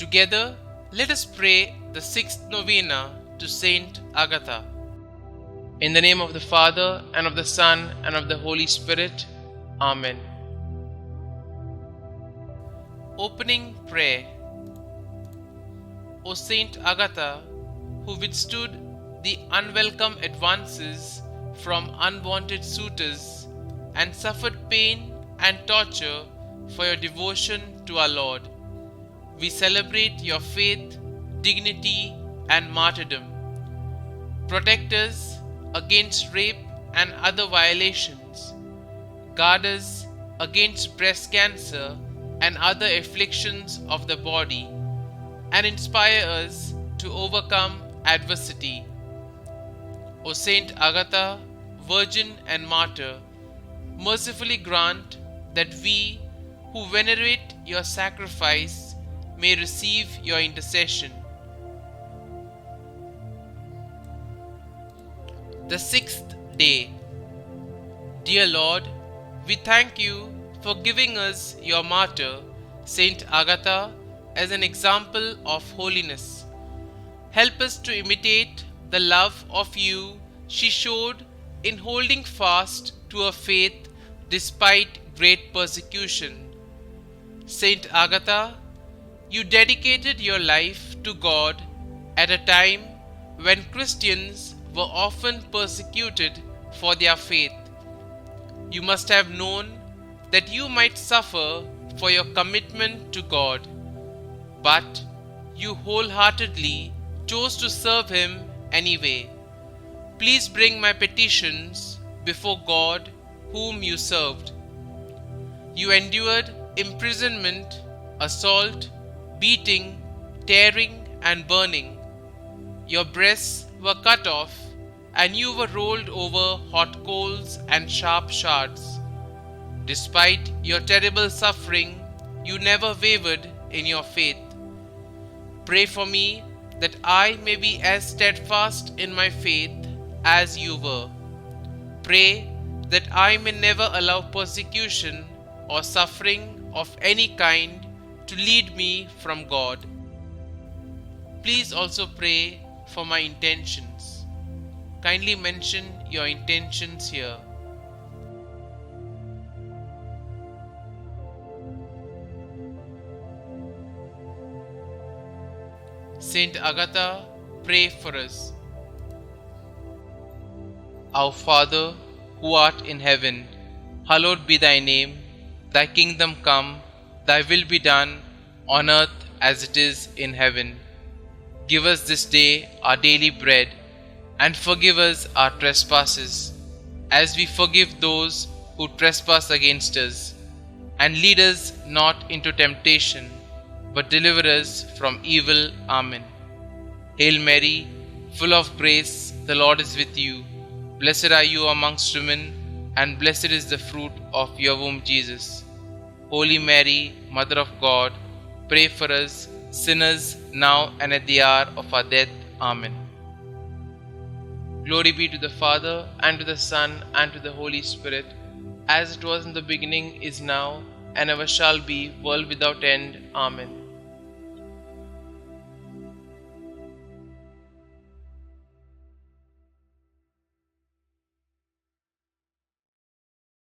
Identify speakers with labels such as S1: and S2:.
S1: Together, let us pray the sixth novena to St Agatha. In the name of the Father, and of the Son, and of the Holy Spirit. Amen. Opening Prayer. O St Agatha, who withstood the unwelcome advances from unwanted suitors and suffered pain and torture for your devotion to our Lord, we celebrate your faith, dignity, and martyrdom. Protect us against rape and other violations. Guard us against breast cancer and other afflictions of the body, and inspire us to overcome adversity. O Saint Agatha, Virgin and Martyr, mercifully grant that we who venerate your sacrifice may receive your intercession. The sixth day. Dear Lord, we thank you for giving us your martyr, Saint Agatha, as an example of holiness. Help us to imitate the love of you she showed in holding fast to her faith despite great persecution. Saint Agatha, you dedicated your life to God at a time when Christians were often persecuted for their faith. You must have known that you might suffer for your commitment to God, but you wholeheartedly chose to serve Him anyway. Please bring my petitions before God whom you served. You endured imprisonment, assault, beating, tearing, and burning. Your breasts were cut off, and you were rolled over hot coals and sharp shards. Despite your terrible suffering, you never wavered in your faith. Pray for me that I may be as steadfast in my faith as you were. Pray that I may never allow persecution or suffering of any kind to lead me from God. Please also pray for my intentions. Kindly mention your intentions here. Saint Agatha, pray for us. Our Father, who art in heaven, hallowed be thy name. Thy kingdom come, thy will be done, on earth as it is in heaven. Give us this day our daily bread, and forgive us our trespasses, as we forgive those who trespass against us. And lead us not into temptation, but deliver us from evil. Amen. Hail Mary, full of grace, the Lord is with you. Blessed are you amongst women, and blessed is the fruit of your womb, Jesus. Holy Mary, Mother of God, pray for us sinners, now and at the hour of our death. Amen. Glory be to the Father, and to the Son, and to the Holy Spirit, as it was in the beginning, is now, and ever shall be, world without end. Amen.